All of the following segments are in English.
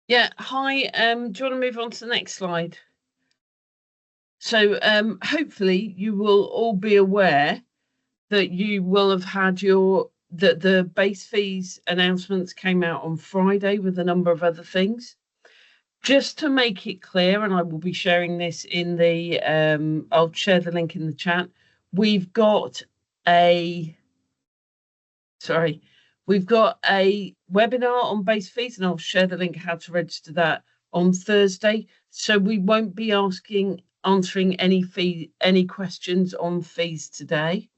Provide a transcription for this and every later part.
Yeah, hi. Do you want to move on to the next slide? So, hopefully you will all be aware that you will have had that the base fees announcements came out on Friday with a number of other things. Just to make it clear, and I will be sharing this in the I'll share the link in the chat. We've got a sorry, we've got a webinar on base fees, and I'll share the link how to register that on Thursday. So we won't be answering any questions on fees today.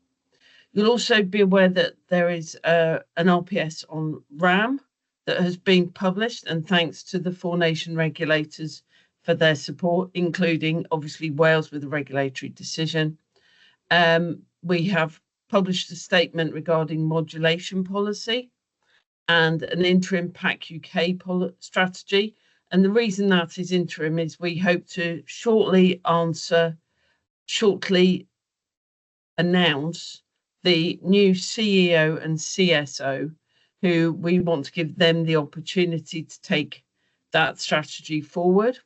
You'll also be aware that there is an RPS on RAM that has been published, and thanks to the 4 nation regulators for their support, including obviously Wales with a regulatory decision. We have published a statement regarding modulation policy and an interim PackUK strategy. And the reason that is interim is we hope to shortly announce the new CEO and CSO, who we want to give them the opportunity to take that strategy forward.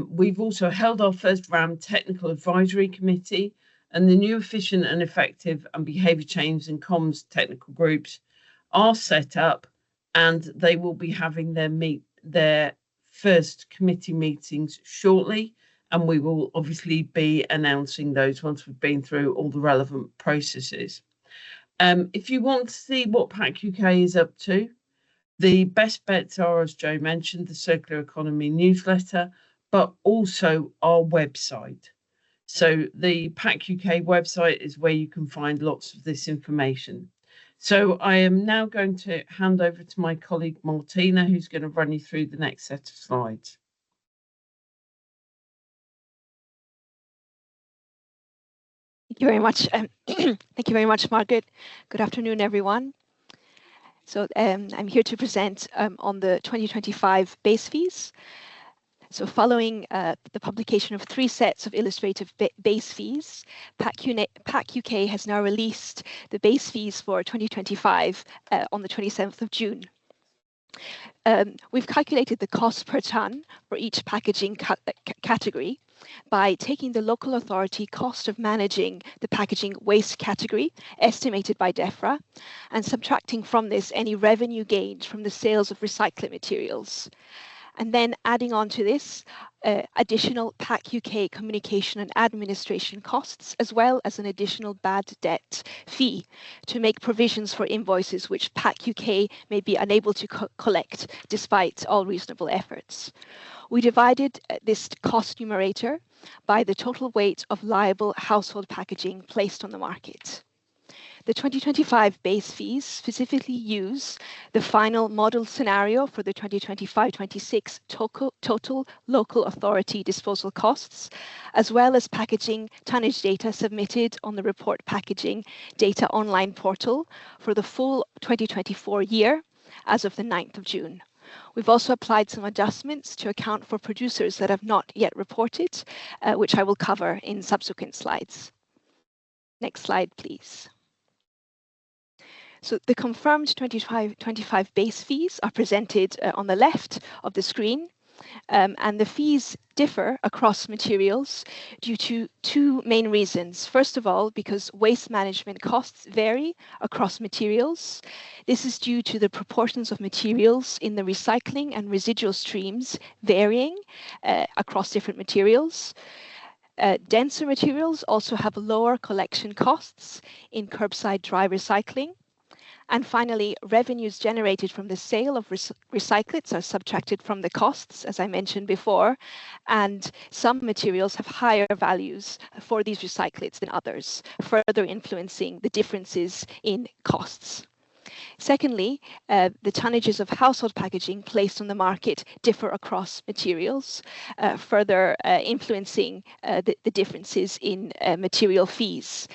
We've also held our first RAM Technical Advisory Committee, and the new efficient and effective and behaviour change and comms technical groups are set up, and they will be having their first committee meetings shortly, and we will obviously be announcing those once we've been through all the relevant processes. If you want to see what PackUK is up to, the best bets are, as Joe mentioned, the Circular Economy newsletter, but also our website. So the PackUK website is where you can find lots of this information. So I am now going to hand over to my colleague Martina, who's going to run you through the next set of slides. Thank you very much. Thank you very much, Margaret. Good afternoon, everyone. So I'm here to present on the 2025 base fees. So following the publication of 3 sets of illustrative base fees, PackUK has now released the base fees for 2025 on the 27th of June. We've calculated the cost per tonne for each packaging category by taking the local authority cost of managing the packaging waste category, estimated by DEFRA, and subtracting from this any revenue gained from the sales of recycled materials. And then adding on to this additional PackUK communication and administration costs, as well as an additional bad debt fee to make provisions for invoices which PackUK may be unable to collect despite all reasonable efforts. We divided this cost numerator by the total weight of liable household packaging placed on the market. The 2025 base fees specifically use the final model scenario for the 2025-26 total local authority disposal costs, as well as packaging tonnage data submitted on the Report Packaging Data online portal for the full 2024 year as of the 9th of June. We've also applied some adjustments to account for producers that have not yet reported, which I will cover in subsequent slides. Next slide, please. So the confirmed 2025 base fees are presented on the left of the screen, and the fees differ across materials due to 2 main reasons. First of all, because waste management costs vary across materials. This is due to the proportions of materials in the recycling and residual streams varying across different materials. Denser materials also have lower collection costs in curbside dry recycling. And finally, revenues generated from the sale of recyclates are subtracted from the costs, as I mentioned before, and some materials have higher values for these recyclates than others, further influencing the differences in costs. Secondly, the tonnages of household packaging placed on the market differ across materials, further influencing the differences in material fees.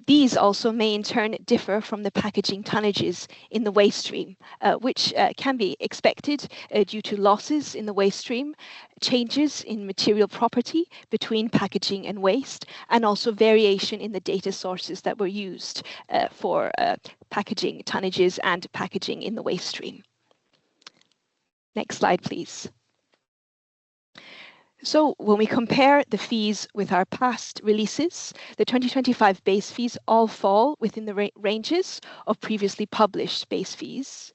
These also may in turn differ from the packaging tonnages in the waste stream, which can be expected due to losses in the waste stream, changes in material property between packaging and waste, and also variation in the data sources that were used for packaging tonnages and packaging in the waste stream. Next slide, please. So when we compare the fees with our past releases, the 2025 base fees all fall within the ranges of previously published base fees.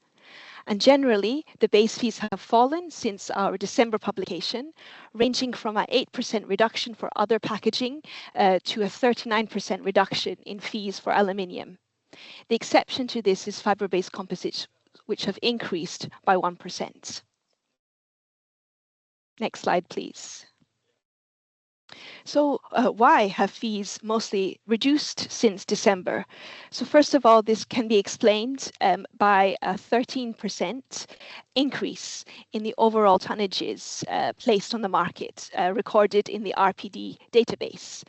And generally, the base fees have fallen since our December publication, ranging from an 8% reduction for other packaging to a 39% reduction in fees for aluminium. The exception to this is fiber-based composites, which have increased by 1%. Next slide, please. So why have fees mostly reduced since December? So first of all, this can be explained by a 13% increase in the overall tonnages placed on the market, recorded in the RPD database.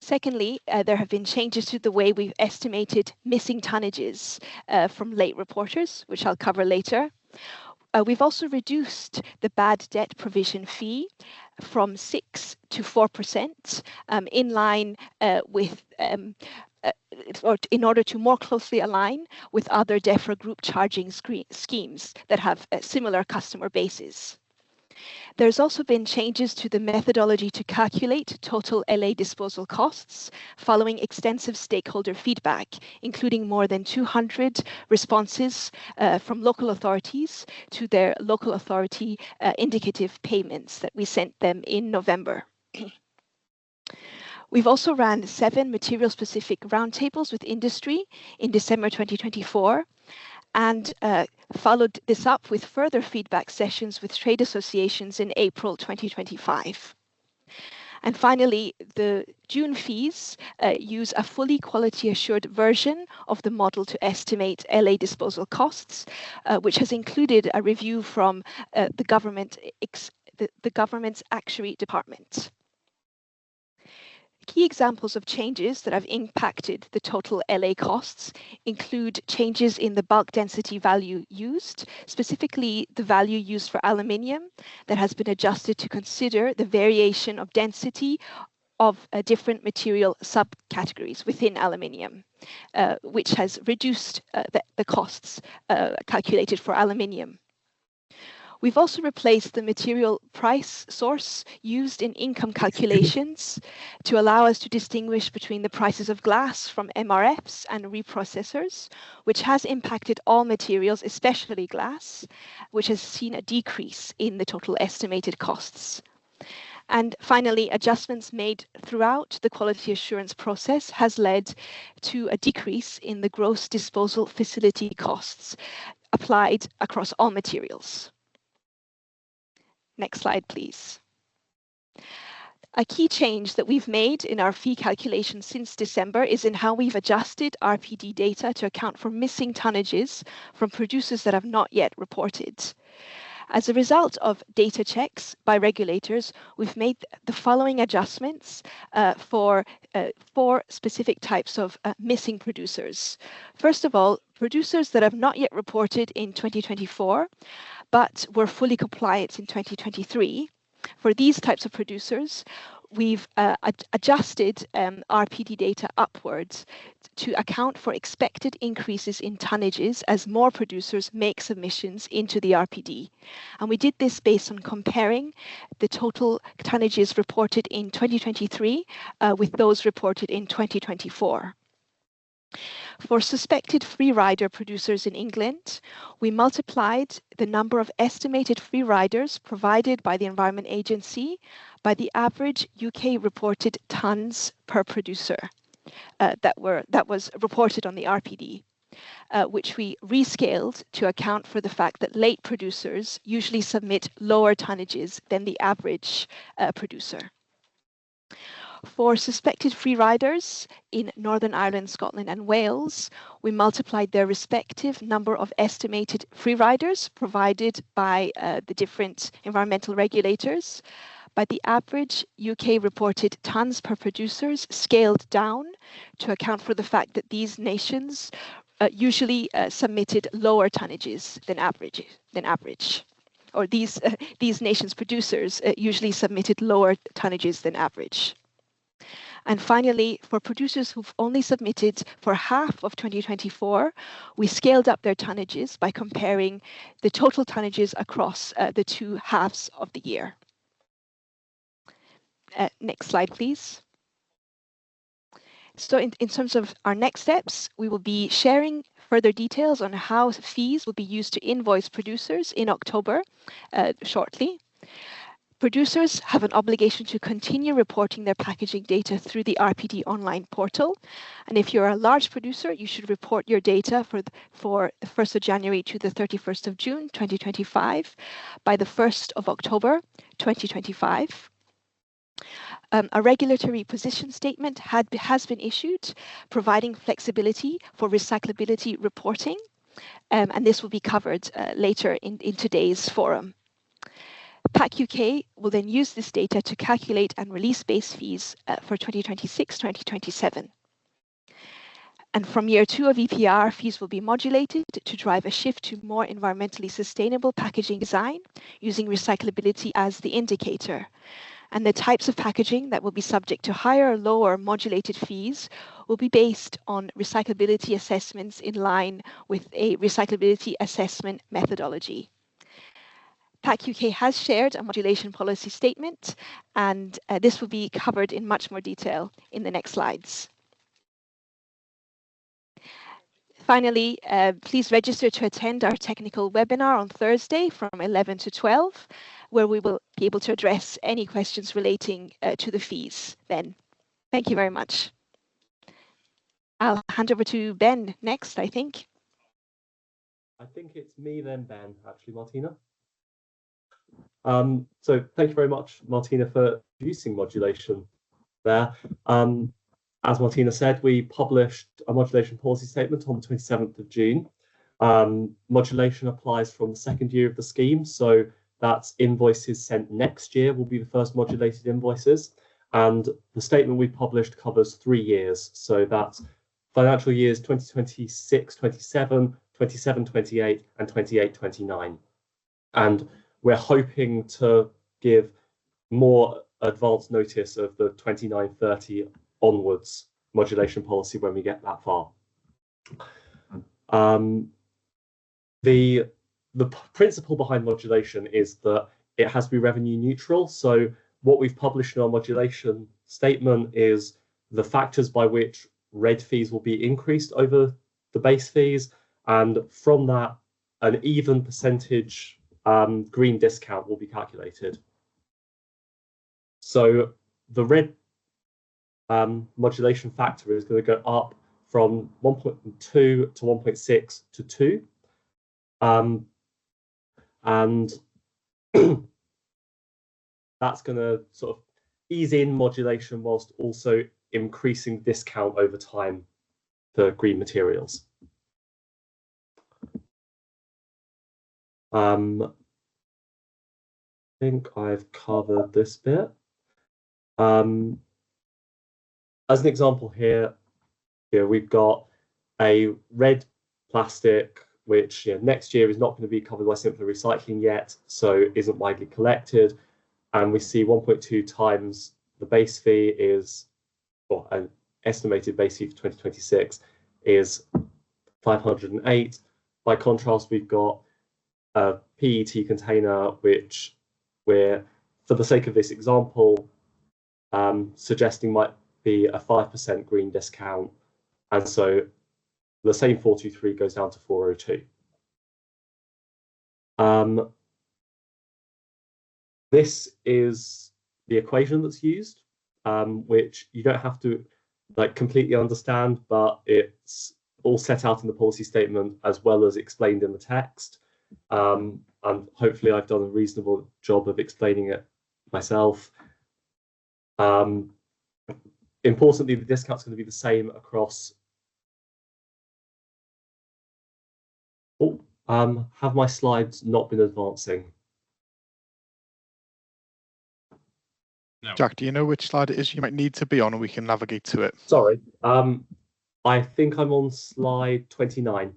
Secondly, there have been changes to the way we've estimated missing tonnages from late reporters, which I'll cover later. We've also reduced the bad debt provision fee from 6 to 4%, in line with, or in order to more closely align with other DEFRA group charging schemes that have similar customer bases. There's also been changes to the methodology to calculate total LA disposal costs following extensive stakeholder feedback, including more than 200 responses from local authorities to their local authority indicative payments that we sent them in November. We've also ran 7 material-specific roundtables with industry in December 2024, and followed this up with further feedback sessions with trade associations in April 2025. And finally, the June fees use a fully quality assured version of the model to estimate LA disposal costs, which has included a review from the government's actuary department. Key examples of changes that have impacted the total LA costs include changes in the bulk density value used, specifically the value used for aluminium that has been adjusted to consider the variation of density of different material subcategories within aluminium, which has reduced the costs calculated for aluminium. We've also replaced the material price source used in income calculations to allow us to distinguish between the prices of glass from MRFs and reprocessors, which has impacted all materials, especially glass, which has seen a decrease in the total estimated costs. And finally, adjustments made throughout the quality assurance process has led to a decrease in the gross disposal facility costs applied across all materials. Next slide, please. A key change that we've made in our fee calculation since December is in how we've adjusted RPD data to account for missing tonnages from producers that have not yet reported. As a result of data checks by regulators, we've made the following adjustments for 4 specific types of missing producers. First of all, producers that have not yet reported in 2024, but were fully compliant in 2023. For these types of producers, we've adjusted RPD data upwards to account for expected increases in tonnages as more producers make submissions into the RPD. And we did this based on comparing the total tonnages reported in 2023 with those reported in 2024. For suspected free rider producers in England, we multiplied the number of estimated free riders provided by the Environment Agency by the average UK reported tonnes per producer that was reported on the RPD, which we rescaled to account for the fact that late producers usually submit lower tonnages than the average producer. For suspected free riders in Northern Ireland, Scotland and Wales, we multiplied their respective number of estimated free riders provided by the different environmental regulators by the average UK reported tonnes per producers, scaled down to account for the fact that these nations usually submitted lower tonnages than average. Or these nations' producers usually submitted lower tonnages than average. And finally, for producers who've only submitted for half of 2024, we scaled up their tonnages by comparing the total tonnages across the two halves of the year. Next slide, please. So in terms of our next steps, we will be sharing further details on how fees will be used to invoice producers in October shortly. Producers have an obligation to continue reporting their packaging data through the RPD online portal. And if you're a large producer, you should report your data for the 1st of January to the 31st of June 2025 by the 1st of October 2025. A regulatory position statement has been issued, providing flexibility for recyclability reporting, and this will be covered later in today's forum. PackUK will then use this data to calculate and release base fees for 2026-2027. And from year 2 of EPR, fees will be modulated to drive a shift to more environmentally sustainable packaging design using recyclability as the indicator. And the types of packaging that will be subject to higher or lower modulated fees will be based on recyclability assessments in line with a recyclability assessment methodology. PackUK has shared a modulation policy statement, and this will be covered in much more detail in the next slides. Finally, please register to attend our technical webinar on Thursday from 11 to 12, where we will be able to address any questions relating to the fees then. Thank you very much. I'll hand over to Ben next, I think. I think it's me then, Ben, actually, Martina. So thank you very much, Martina, for introducing modulation there. As Martina said, we published a modulation policy statement on the 27th of June. Modulation applies from the second year of the scheme, so that's invoices sent next year will be the first modulated invoices. And the statement we published covers 3 years, so that's financial years 2026, 27, 27, 28, and 28, 29. And we're hoping to give more advance notice of the 29, 30 onwards modulation policy when we get that far. The principle behind modulation is that it has to be revenue neutral. So what we've published in our modulation statement is the factors by which red fees will be increased over the base fees, and from that, an even percentage green discount will be calculated. So the red modulation factor is going to go up from 1.2 to 1.6 to 2. And that's going to sort of ease in modulation whilst also increasing discount over time for green materials. I think I've covered this bit. As an example here, we've got a red plastic, which next year is not going to be covered by simpler recycling yet, so isn't widely collected. And we see 1.2 times the base fee is, or an estimated base fee for 2026 is 508. By contrast, we've got a PET container, which we're, for the sake of this example, suggesting might be a 5% green discount. And so the same 423 goes down to 402. This is the equation that's used, which you don't have to completely understand, but it's all set out in the policy statement as well as explained in the text. And hopefully I've done a reasonable job of explaining it myself. Importantly, the discount's going to be the same across. Have my slides not been advancing? No. Jack, do you know which slide it is you might need to be on, and we can navigate to it? Sorry. I think I'm on slide 29. Does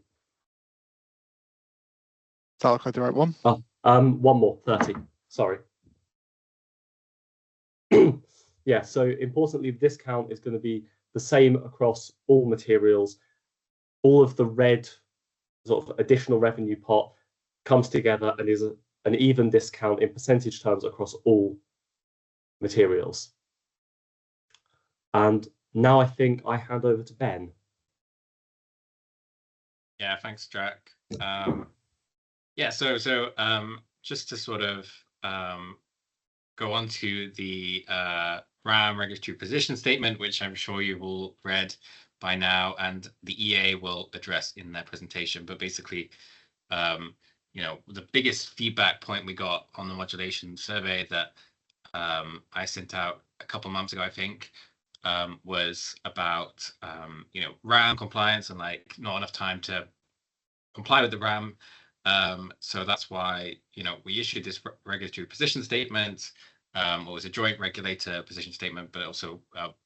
that look like the right one? One more, 30. Sorry. yeah, so importantly, the discount is going to be the same across all materials. All of the red sort of additional revenue pot comes together and is an even discount in percentage terms across all materials. And now I think I hand over to Ben. Yeah, thanks, Jack. Yeah, so just to sort of go on to the RAM regulatory position statement, which I'm sure you've all read by now, and the EA will address in their presentation. But basically, you know, the biggest feedback point we got on the modulation survey that I sent out a couple months ago, I think, was about you know, RAM compliance and like not enough time to comply with the RAM. So that's why, you know, we issued this regulatory position statement. It was a joint regulator position statement, but also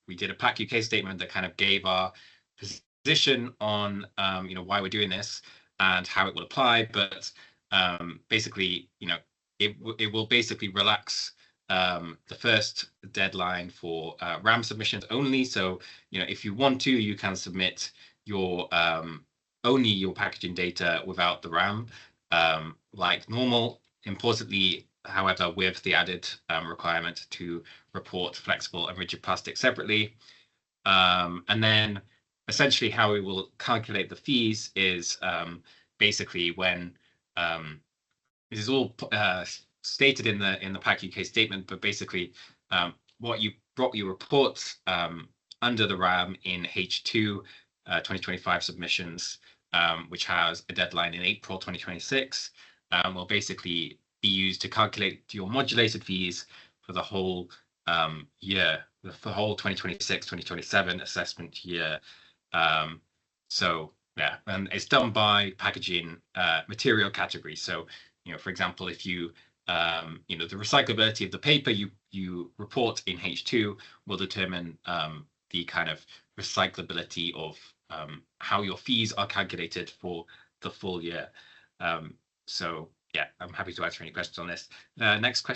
we did a PackUK statement that kind of gave our position on you know, why we're doing this and how it will apply. But basically, you know, it will basically relax the first deadline for RAM submissions only. So, you know, if you want to, you can submit your only your packaging data without the RAM, like normal. Importantly, however, with the added requirement to report flexible and rigid plastic separately. And then essentially how we will calculate the fees is basically when this is all stated in the PackUK statement, but basically what you report under the RAM in H2 2025 submissions, which has a deadline in April 2026, will basically be used to calculate your modulated fees for the whole year, the whole 2026-2027 assessment year. So yeah, and it's done by packaging material category. So, you know, for example, if you you know, the recyclability of the paper you report in H2 will determine the kind of recyclability of how your fees are calculated for the full year. So yeah, I'm happy to answer any questions on this. Next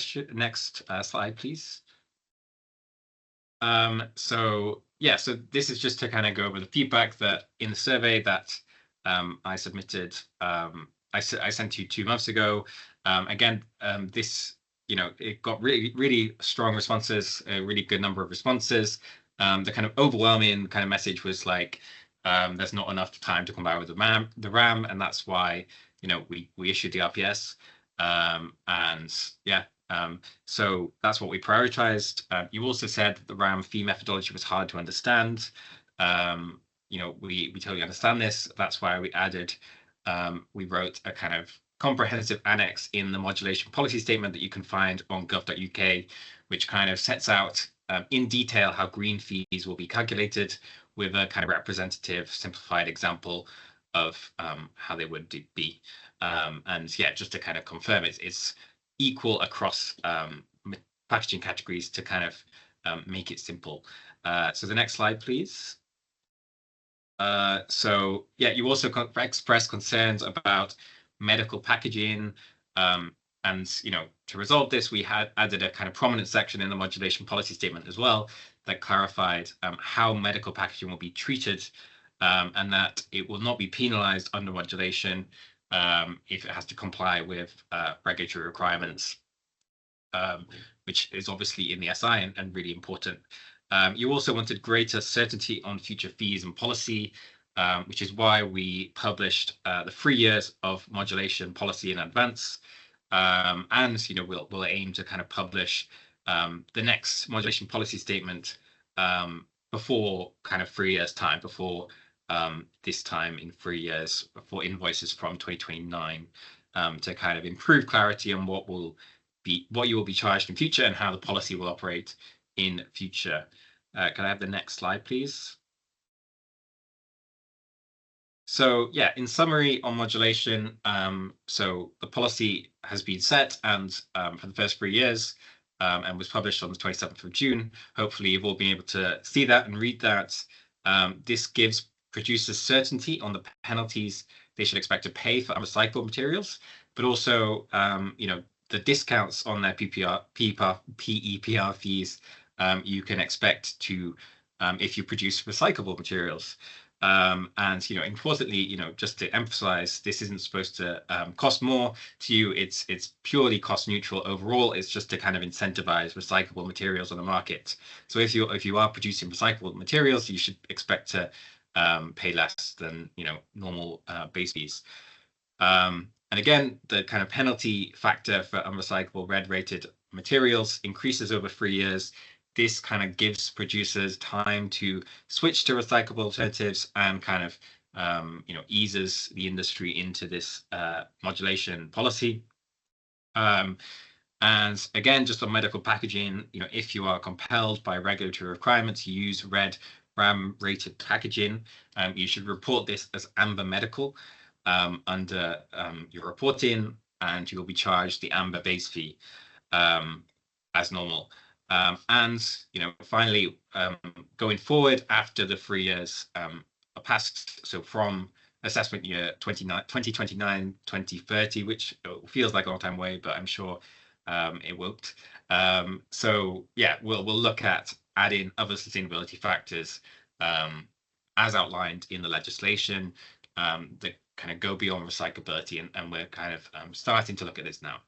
slide, please. So yeah, so this is just to kind of go over the feedback that in the survey that I submitted, I sent you 2 months ago. Again, this, you know, it got really strong responses, a really good number of responses. The kind of overwhelming kind of message was like, there's not enough time to comply with the RAM, and that's why, you know, we issued the RPS. And yeah, so that's what we prioritized. You also said that the RAM fee methodology was hard to understand. You know, we totally understand this. That's why we added, we wrote a kind of comprehensive annex in the modulation policy statement that you can find on gov.uk, which kind of sets out in detail how green fees will be calculated with a kind of representative simplified example of how they would be. And yeah, just to kind of confirm, it's equal across packaging categories to kind of make it simple. So the next slide, please. So yeah, you also expressed concerns about medical packaging, and you know, to resolve this, we had added a kind of prominent section in the modulation policy statement as well that clarified how medical packaging will be treated, and that it will not be penalized under modulation if it has to comply with regulatory requirements, which is obviously in the SI and really important. You also wanted greater certainty on future fees and policy, which is why we published the 3 years of modulation policy in advance. And you know, we'll aim to kind of publish the next modulation policy statement before kind of 3 years time, before this time in 3 years for invoices from 2029, to kind of improve clarity on what you will be charged in future and how the policy will operate in future. Can I have the next slide, please? So yeah, in summary on modulation, so the policy has been set and for the first 3 years, and was published on the 27th of June. Hopefully you've all been able to see that and read that. This gives producers certainty on the penalties they should expect to pay for unrecycled materials, but also you know, the discounts on their PEPR fees you can expect to, if you produce recyclable materials. And importantly, just to emphasize, this isn't supposed to cost more to you. It's purely cost neutral overall. It's just to kind of incentivize recyclable materials on the market. So if you are producing recyclable materials, you should expect to pay less than normal base fees. And again, the kind of penalty factor for unrecyclable red rated materials increases over 3 years. This kind of gives producers time to switch to recyclable alternatives and kind of eases the industry into this modulation policy. And again, just on medical packaging, if you are compelled by regulatory requirements to use red RAM rated packaging, you should report this as amber medical under your reporting, and you will be charged the amber base fee as normal. And finally, going forward after the 3 years are passed, so from assessment year 2029, 2030, which feels like a long time away, but I'm sure it won't. So yeah, we'll look at adding other sustainability factors as outlined in the legislation that kind of go beyond recyclability, and we're kind of starting to look at this now.